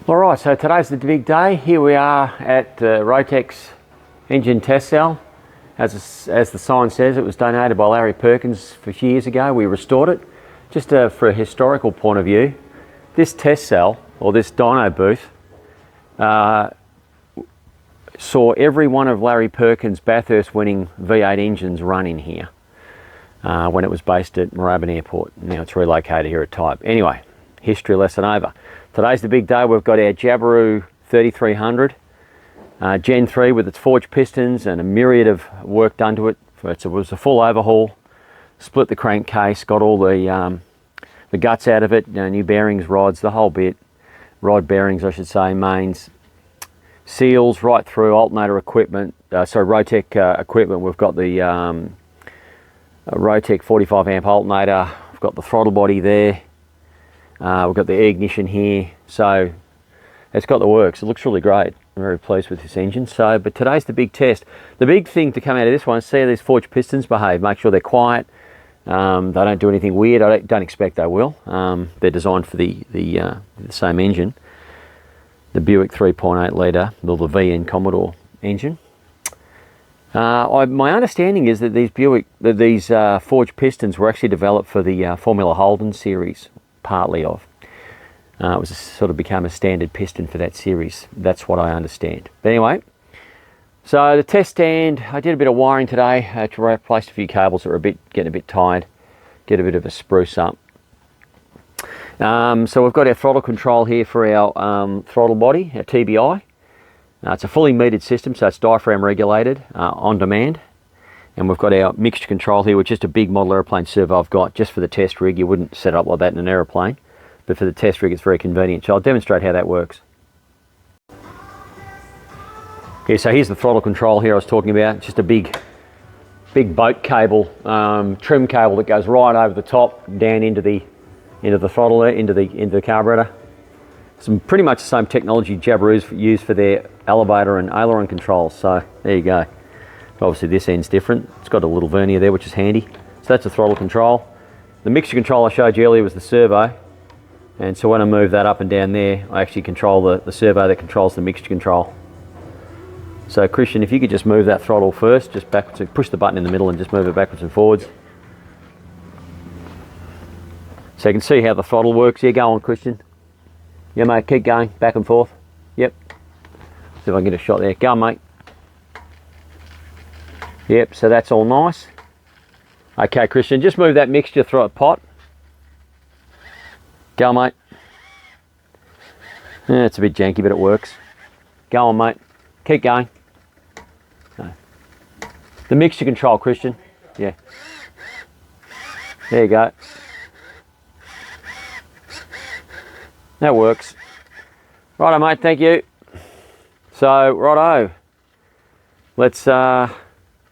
Alright, so today's the big day. Here we are at Rotec's engine test cell. As the sign says, it was donated by Larry Perkins a few years ago. We restored it. Just for a historical point of view, this test cell, or this dyno booth, saw every one of Larry Perkins' Bathurst winning V8 engines run in here when it was based at Moorabbin Airport. Now it's relocated here at Type. Anyway, history lesson over. Today's the big day. We've got our Jabiru 3300 Gen 3 with its forged pistons and a myriad of work done to it. It was a full overhaul, split the crankcase, got all the guts out of it, new bearings, rods, the whole bit. Rod bearings, I should say, mains, seals right through, alternator equipment, Rotec equipment. We've got the Rotec 45 amp alternator, we've got the throttle body there. We've got the ignition here, so it's got the works. It looks really great. I'm very pleased with this engine. But today's the big test. The big thing to come out of this one is see how these forged pistons behave. Make sure they're quiet. They don't do anything weird. I don't expect they will. They're designed for the same engine, the Buick 3.8 litre, or the VN Commodore engine. My understanding is that these forged pistons were actually developed for the Formula Holden series. Partly of. It was sort of become a standard piston for that series. That's what I understand. But anyway, so the test stand, I did a bit of wiring today to replace a few cables that were getting a bit tired, get a bit of a spruce up. So we've got our throttle control here for our throttle body, our TBI. It's a fully metered system, so it's diaphragm regulated on demand. And we've got our mixture control here, which is just a big model aeroplane servo I've got just for the test rig. You wouldn't set it up like that in an aeroplane, but for the test rig it's very convenient. So I'll demonstrate how that works. Okay, so here's the throttle control here I was talking about. It's just a big boat cable, trim cable that goes right over the top, down into the throttle there, into the carburetor. Some pretty much the same technology Jabiru's used for their elevator and aileron controls. So there you go. Obviously this end's different. It's got a little vernier there, which is handy. So that's the throttle control. The mixture control I showed you earlier was the servo. And so when I move that up and down there, I actually control the servo that controls the mixture control. So Christian, if you could just move that throttle first, just backwards, push the button in the middle and just move it backwards and forwards. So you can see how the throttle works. Yeah, go on Christian. Yeah mate, keep going, back and forth. Yep. See if I can get a shot there. Go on mate. Yep, so that's all nice. Okay, Christian, just move that mixture through a pot. Go, mate. It's a bit janky, but it works. Go on, mate. Keep going. No. The mixture control, Christian. Yeah. There you go. That works. Righto, mate, thank you. So, righto. Let's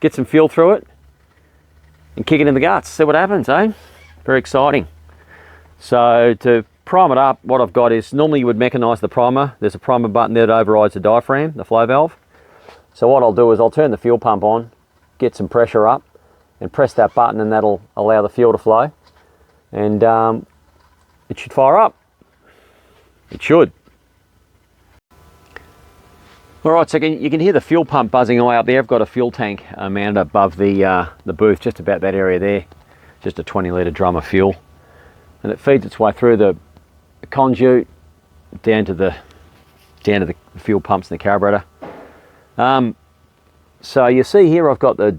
get some fuel through it and kick it in the guts, see what happens, eh? Very exciting. So to prime it up, what I've got is, normally you would mechanise the primer. There's a primer button there that overrides the diaphragm, the flow valve. So what I'll do is I'll turn the fuel pump on, get some pressure up, and press that button, and that'll allow the fuel to flow. And it should fire up. It should. Alright, so you can hear the fuel pump buzzing away up there. I've got a fuel tank mounted above the booth, just about that area there. Just a 20 litre drum of fuel. And it feeds its way through the conduit down to the fuel pumps and the carburetor. So you see here I've got the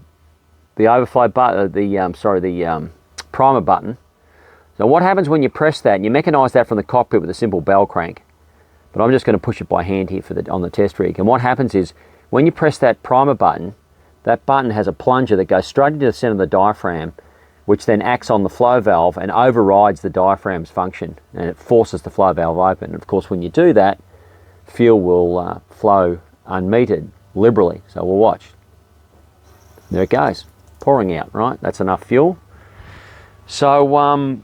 overflow button, the primer button. So what happens when you press that, and you mechanise that from the cockpit with a simple bell crank. But I'm just going to push it by hand here on the test rig. And what happens is, when you press that primer button, that button has a plunger that goes straight into the centre of the diaphragm, which then acts on the flow valve and overrides the diaphragm's function, and it forces the flow valve open. And of course, when you do that, fuel will flow unmetered, liberally. So we'll watch. There it goes, pouring out, right? That's enough fuel. So,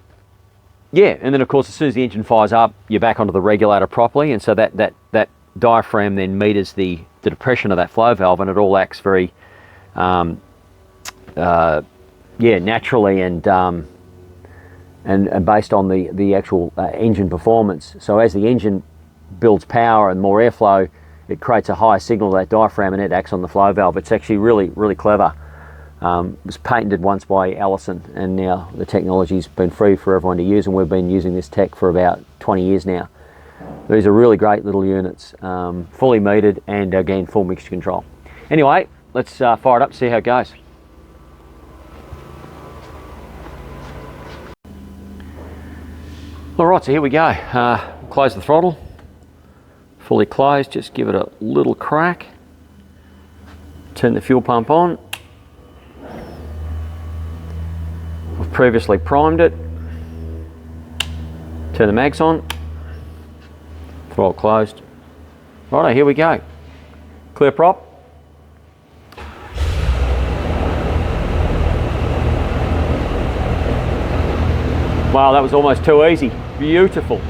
yeah, and then of course as soon as the engine fires up, you're back onto the regulator properly, and so that diaphragm then meters the depression of that flow valve, and it all acts very naturally and based on the actual engine performance. So as the engine builds power and more airflow, it creates a higher signal to that diaphragm, and it acts on the flow valve. It's actually really clever. It was patented once by Allison, and now the technology's been free for everyone to use, and we've been using this tech for about 20 years now. These are really great little units, fully metered, and again, full mixture control. Anyway, let's fire it up, see how it goes. All right, so here we go. Close the throttle, fully closed, just give it a little crack. Turn the fuel pump on. I've previously primed it. Turn the mags on. Throttle closed. Righto, here we go. Clear prop. Wow, that was almost too easy. Beautiful.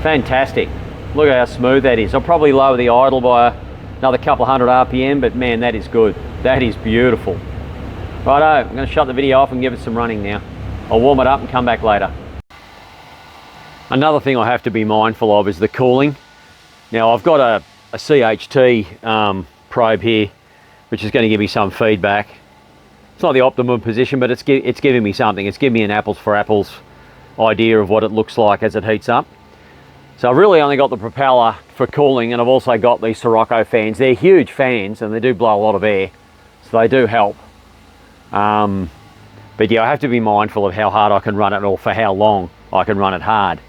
Fantastic. Look at how smooth that is. I'll probably lower the idle by another couple of hundred RPM, but man, that is good. That is beautiful. Righto, I'm going to shut the video off and give it some running now. I'll warm it up and come back later. Another thing I have to be mindful of is the cooling. Now I've got a CHT probe here, which is going to give me some feedback. It's not the optimum position, but it's giving me something. It's giving me an apples for apples idea of what it looks like as it heats up. So I've really only got the propeller for cooling, and I've also got these Sirocco fans. They're huge fans and they do blow a lot of air, so they do help. But yeah, I have to be mindful of how hard I can run it, or for how long I can run it hard.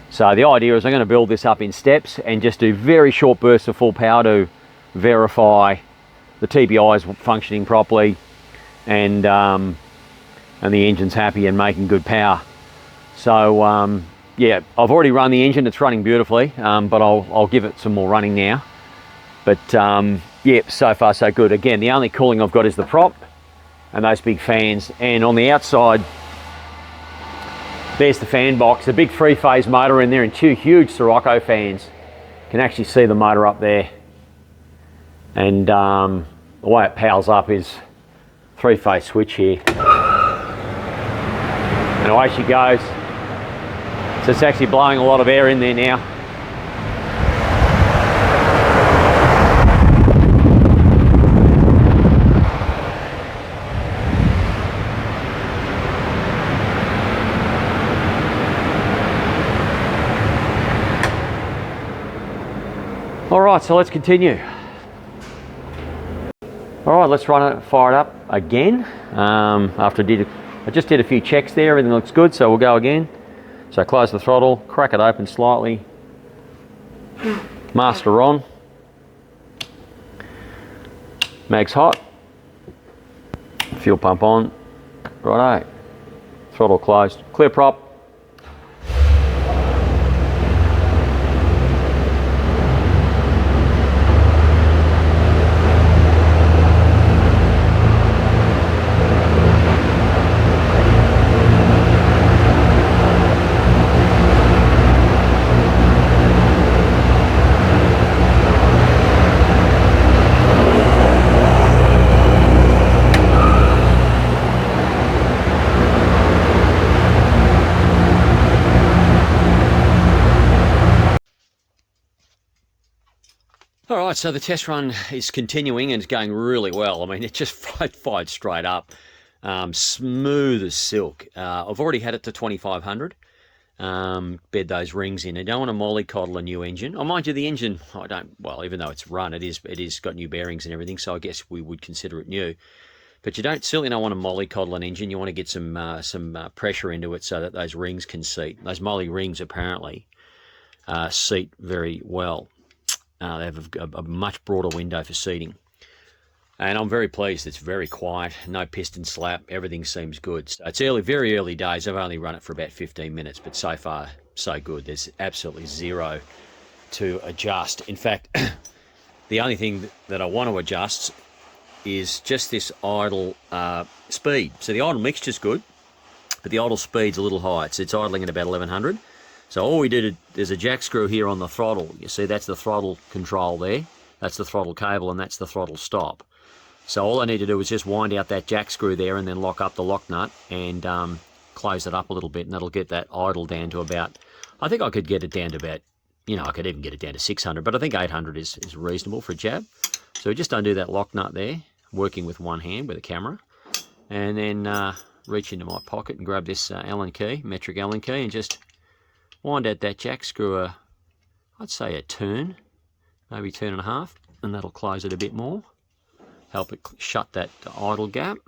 So the idea is I'm going to build this up in steps and just do very short bursts of full power to verify the TBI is functioning properly, and the engine's happy and making good power. So yeah, I've already run the engine, it's running beautifully, but I'll give it some more running now. But yeah, so far so good. Again, the only cooling I've got is the prop and those big fans. And on the outside, there's the fan box, a big 3-phase motor in there and 2 huge Sirocco fans. You can actually see the motor up there. And the way it powers up is 3-phase switch here. And away she goes. So it's actually blowing a lot of air in there now. All right, so let's continue. All right, let's fire it up again. After I just did a few checks there, everything looks good, so we'll go again. So close the throttle, crack it open slightly, master on, mag's hot, fuel pump on, righto, throttle closed, clear prop. All right, so the test run is continuing and it's going really well. I mean, it just fired straight up, smooth as silk. I've already had it to 2500. Bed those rings in. I don't want to mollycoddle a new engine. Oh, mind you, the engine, well, even though it's run, it is got new bearings and everything, so I guess we would consider it new. But you certainly don't want to mollycoddle an engine. You want to get some pressure into it so that those rings can seat. Those moly rings apparently seat very well. They have a much broader window for seating. And I'm very pleased. It's very quiet, no piston slap, everything seems good. So it's early, very early days. I've only run it for about 15 minutes, but so far so good. There's absolutely zero to adjust. In fact, the only thing that I want to adjust is just this idle speed. So the idle mixture's good, but the idle speed's a little high. It's idling at about 1100. So all we did, there's a jack screw here on the throttle. You see, that's the throttle control there. That's the throttle cable, and that's the throttle stop. So all I need to do is just wind out that jack screw there and then lock up the lock nut and close it up a little bit, and that'll get that idle down to about, I think I could get it down to about, I could even get it down to 600, but I think 800 is reasonable for a jab. So just undo that lock nut there, working with one hand with a camera, and then reach into my pocket and grab this Allen key, metric Allen key, and just wind out that jack screw, I'd say a turn, maybe turn and a half, and that'll close it a bit more. Help it shut that idle gap.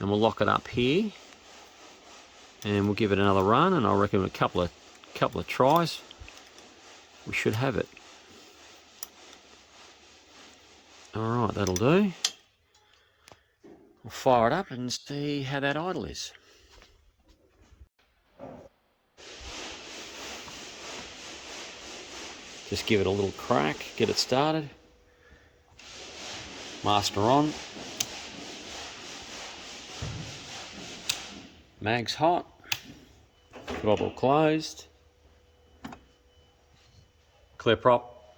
And we'll lock it up here. And we'll give it another run, and I reckon a couple of tries, we should have it. Alright, that'll do. We'll fire it up and see how that idle is. Just give it a little crack, get it started. Master on. Mag's hot. Throttle closed. Clear prop.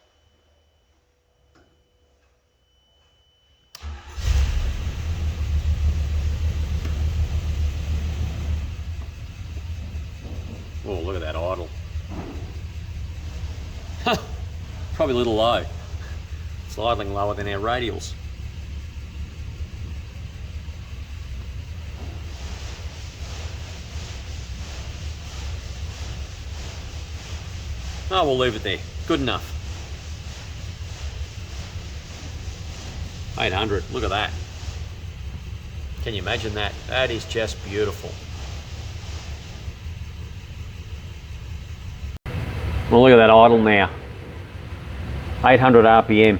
Oh, look at that idle. Probably a little low. It's idling lower than our radials. Oh, we'll leave it there. Good enough. 800, look at that. Can you imagine that? That is just beautiful. Well, look at that idle now. 800 RPM.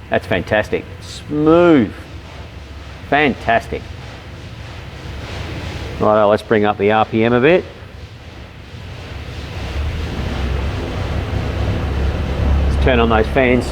That's fantastic. Smooth. Fantastic. Right, let's bring up the RPM a bit. Let's turn on those fans.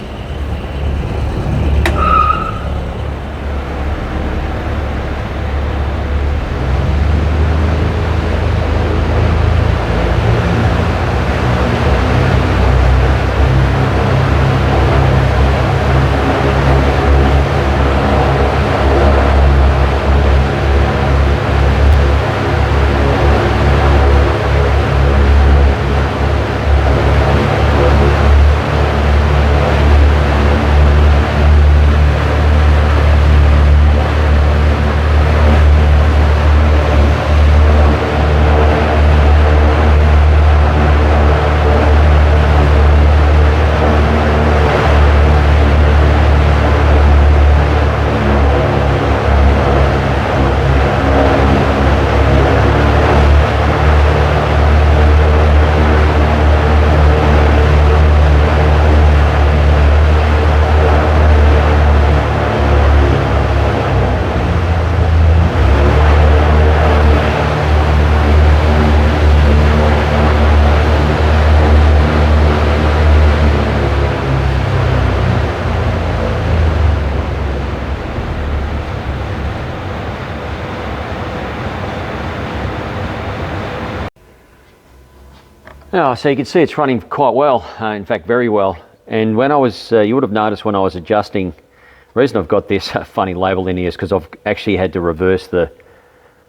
Oh, so you can see it's running quite well, in fact very well. And when I was, you would have noticed when I was adjusting, the reason I've got this funny label in here is because I've actually had to reverse the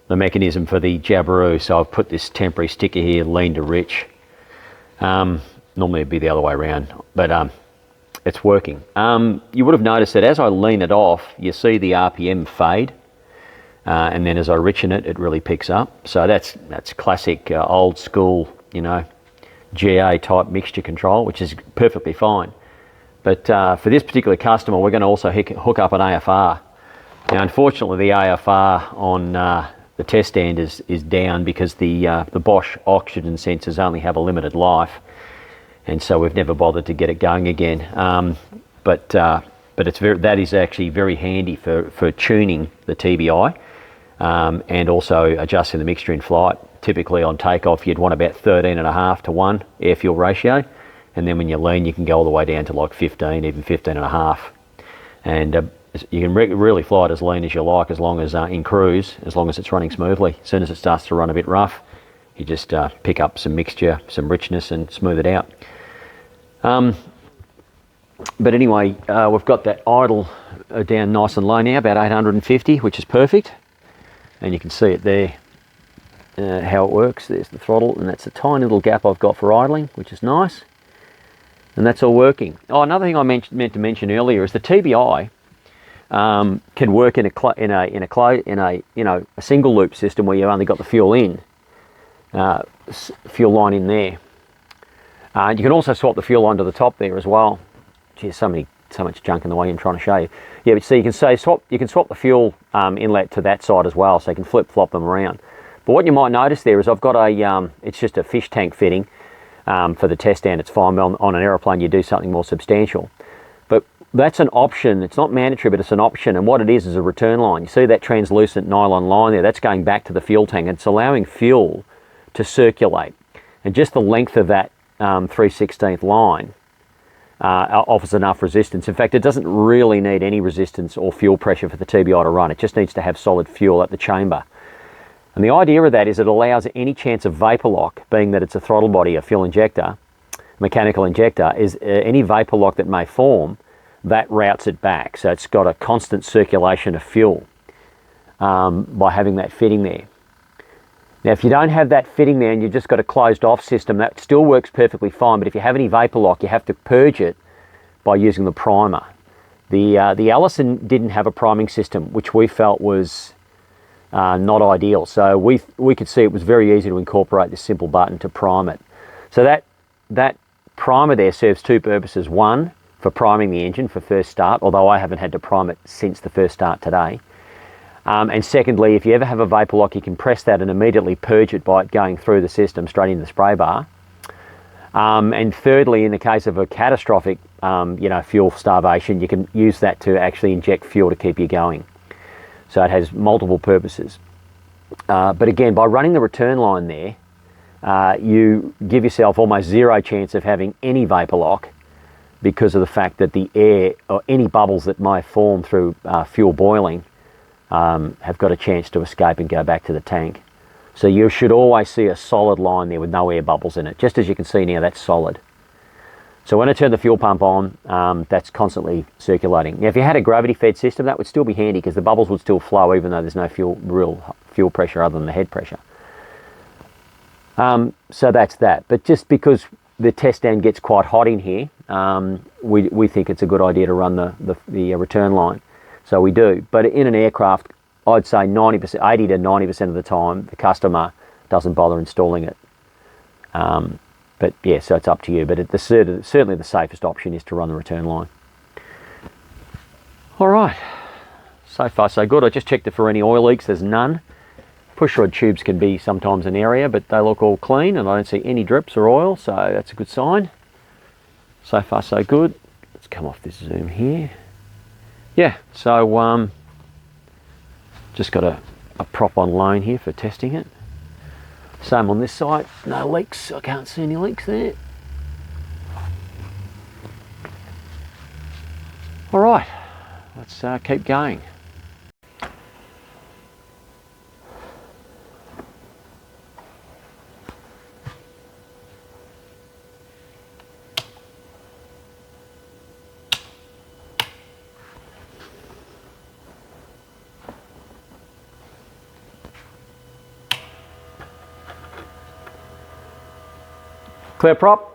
mechanism for the Jabiru. So I've put this temporary sticker here, lean to rich. Normally it'd be the other way around, but it's working. You would have noticed that as I lean it off, you see the RPM fade. And then as I richen it, it really picks up. So that's classic old school, you know, GA type mixture control, which is perfectly fine. But for this particular customer, we're going to also hook up an AFR. Now, unfortunately, the AFR on the test stand is down because the Bosch oxygen sensors only have a limited life, and so we've never bothered to get it going again. but that is actually very handy for tuning the TBI and also adjusting the mixture in flight. Typically on takeoff you'd want about 13.5 to 1 air fuel ratio, and then when you lean you can go all the way down to like 15, even 15.5, and you can really fly it as lean as you like, as long as in cruise, as long as it's running smoothly. As soon as it starts to run a bit rough, you just pick up some mixture, some richness, and smooth it out. But anyway, we've got that idle down nice and low now, about 850, which is perfect. And you can see it there, how it works. There's the throttle, and that's a tiny little gap I've got for idling, which is nice. And that's all working. Oh, another thing I meant to mention earlier is the TBI can work in a single loop system where you've only got the fuel line in there. You can also swap the fuel line to the top there as well. Geez, so much junk in the way I'm trying to show you. Yeah, but see, you can swap the fuel inlet to that side as well, so you can flip flop them around. But what you might notice there is I've got it's just a fish tank fitting for the test stand. It's fine. On an aeroplane you do something more substantial. But that's an option. It's not mandatory, but it's an option. And what it is a return line. You see that translucent nylon line there? That's going back to the fuel tank. It's allowing fuel to circulate. And just the length of that 3/16 line offers enough resistance. In fact, it doesn't really need any resistance or fuel pressure for the TBI to run. It just needs to have solid fuel at the chamber. And the idea of that is it allows any chance of vapor lock, being that it's a throttle body, a fuel injector, mechanical injector, is any vapor lock that may form, that routes it back. So it's got a constant circulation of fuel by having that fitting there. Now, if you don't have that fitting there and you've just got a closed off system, that still works perfectly fine. But if you have any vapor lock, you have to purge it by using the primer. The Allison didn't have a priming system, which we felt was not ideal. So we could see it was very easy to incorporate this simple button to prime it. So that primer there serves two purposes. One, for priming the engine for first start, although I haven't had to prime it since the first start today. And secondly, if you ever have a vapor lock, you can press that and immediately purge it by it going through the system straight into the spray bar. And thirdly, in the case of a catastrophic fuel starvation, you can use that to actually inject fuel to keep you going. So it has multiple purposes. But again, by running the return line there, you give yourself almost zero chance of having any vapor lock, because of the fact that the air or any bubbles that might form through fuel boiling have got a chance to escape and go back to the tank. So you should always see a solid line there with no air bubbles in it. Just as you can see now, that's solid. So when I turn the fuel pump on, that's constantly circulating. Now, if you had a gravity-fed system, that would still be handy because the bubbles would still flow even though there's no real fuel pressure other than the head pressure. So that's that. But just because the test stand gets quite hot in here, we think it's a good idea to run the return line. So we do. But in an aircraft, I'd say 90%, 80 to 90% of the time, the customer doesn't bother installing it. But yeah, so it's up to you. But certainly the safest option is to run the return line. All right, so far so good. I just checked it for any oil leaks. There's none. Pushrod tubes can be sometimes an area, but they look all clean and I don't see any drips or oil, so that's a good sign. So far so good. Let's come off this zoom here. Yeah, so just got a prop on loan here for testing it. Same on this side, no leaks. I can't see any leaks there. All right, let's keep going. Clear prop.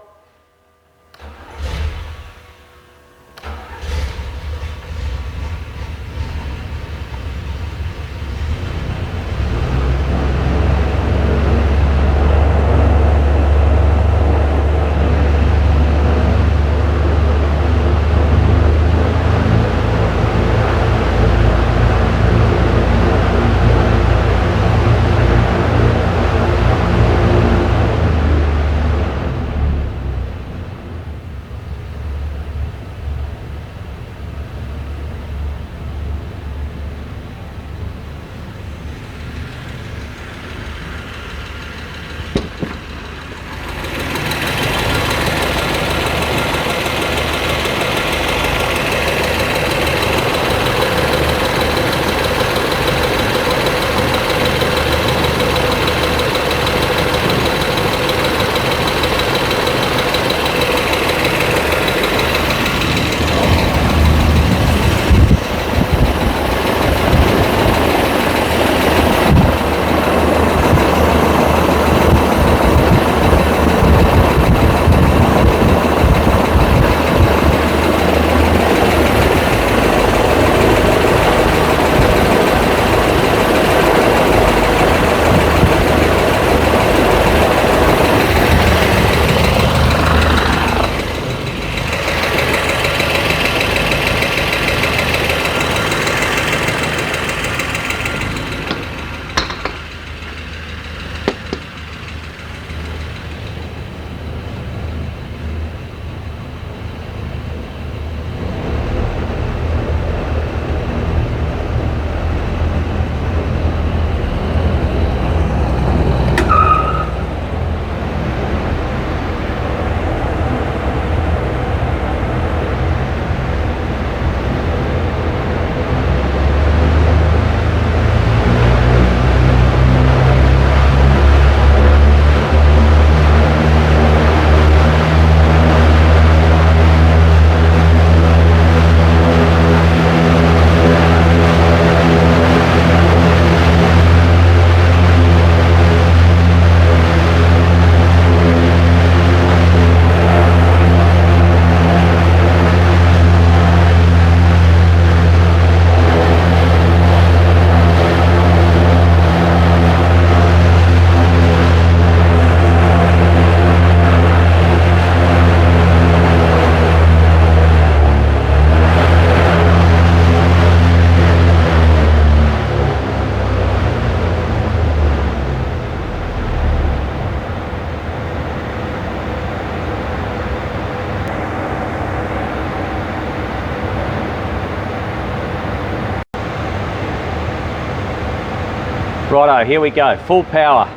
Righto, here we go, full power.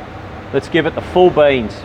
Let's give it the full beans.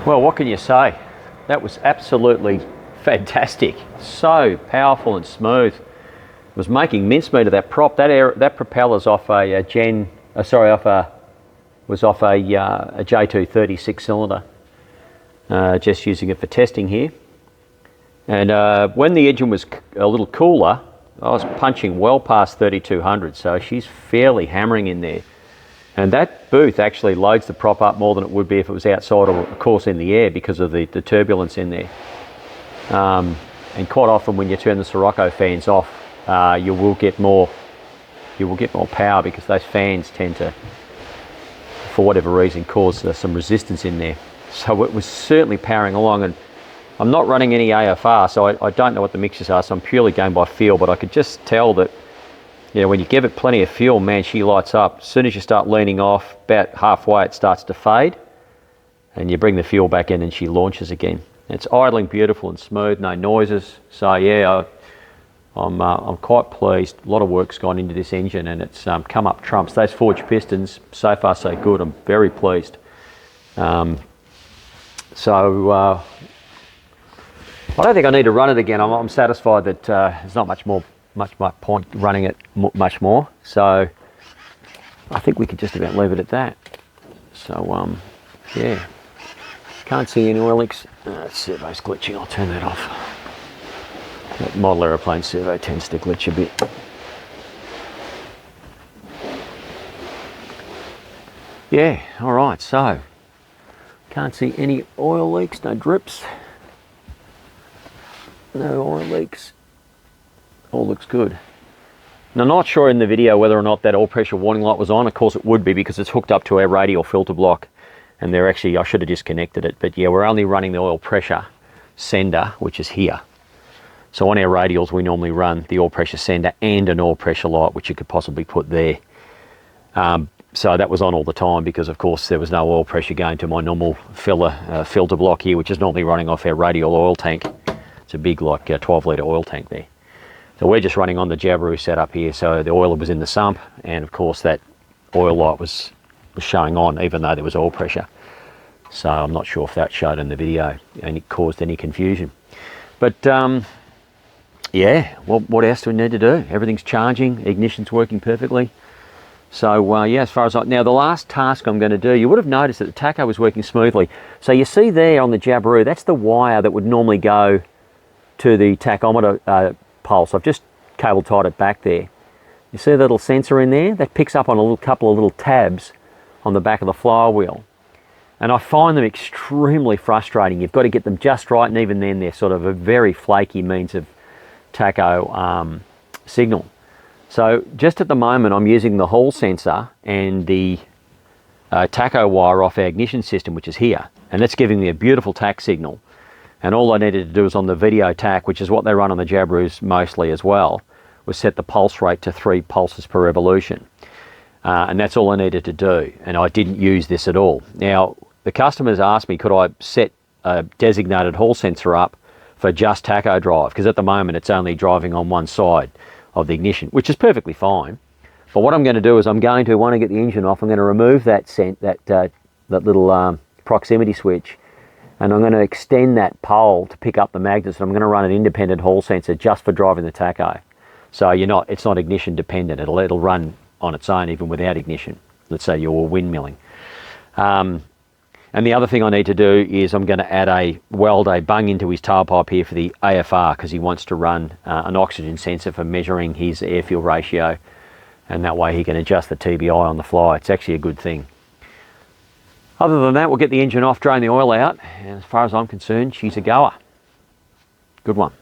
Well, what can you say? That was absolutely fantastic. So powerful and smooth. It was making mincemeat of that prop. That propeller's off a J230 6-cylinder. Just using it for testing here. And when the engine was a little cooler, I was punching well past 3200, so she's fairly hammering in there. And that booth actually loads the prop up more than it would be if it was outside or, of course, in the air because of the turbulence in there. And quite often when you turn the Sirocco fans off, you will get more power because those fans tend to, for whatever reason, cause some resistance in there. So it was certainly powering along, and I'm not running any AFR, so I don't know what the mixtures are, so I'm purely going by feel, but I could just tell that, you know, when you give it plenty of fuel, man, she lights up. As soon as you start leaning off, about halfway it starts to fade, and you bring the fuel back in and she launches again. It's idling beautiful and smooth, no noises. So yeah, I'm quite pleased. A lot of work's gone into this engine, and it's come up trumps. Those forged pistons, so far so good. I'm very pleased. I don't think I need to run it again. I'm satisfied that there's not much point running it much more. So I think we could just about leave it at that. So yeah, can't see any oil leaks. Servo's glitching. I'll turn that off. That model aeroplane servo tends to glitch a bit. Yeah, all right. So can't see any oil leaks, no drips. No oil leaks. All looks good. Now, I'm not sure in the video whether or not that oil pressure warning light was on. Of course it would be because it's hooked up to our radial filter block, and they're actually, I should have disconnected it, but yeah, we're only running the oil pressure sender, which is here. So on our radials we normally run the oil pressure sender and an oil pressure light, which you could possibly put there. So that was on all the time because of course there was no oil pressure going to my normal filter block here, which is normally running off our radial oil tank. It's a big, like 12-litre oil tank there. So we're just running on the Jabiru setup here. So the oil was in the sump, and of course that oil light was showing on even though there was oil pressure. So I'm not sure if that showed in the video and it caused any confusion. But yeah, what else do we need to do? Everything's charging, ignition's working perfectly. So yeah, as far as now, the last task I'm going to do, you would have noticed that the tacho was working smoothly. So you see there on the Jabiru, that's the wire that would normally go to the tachometer pulse. I've just cable tied it back there. You see the little sensor in there? That picks up on a couple of little tabs on the back of the flywheel. And I find them extremely frustrating. You've got to get them just right, and even then they're sort of a very flaky means of tacho signal. So just at the moment I'm using the hall sensor and the tacho wire off our ignition system, which is here. and that's giving me a beautiful tach signal. And all I needed to do was on the video tach, which is what they run on the Jabirus mostly as well, was set the pulse rate to 3 pulses per revolution. And that's all I needed to do, and I didn't use this at all. Now, the customers asked me, could I set a designated hall sensor up for just tacho drive, because at the moment it's only driving on one side of the ignition, which is perfectly fine. But what I'm going to do is I'm going to, when I get the engine off, I'm going to remove that little proximity switch, and I'm going to extend that pole to pick up the magnets, and I'm going to run an independent hall sensor just for driving the tacho. So it's not ignition dependent. It'll run on its own even without ignition. Let's say you're windmilling. And the other thing I need to do is I'm going to weld a bung into his tailpipe here for the AFR, because he wants to run an oxygen sensor for measuring his air-fuel ratio, and that way he can adjust the TBI on the fly. It's actually a good thing. Other than that, we'll get the engine off, drain the oil out, and as far as I'm concerned, she's a goer. Good one.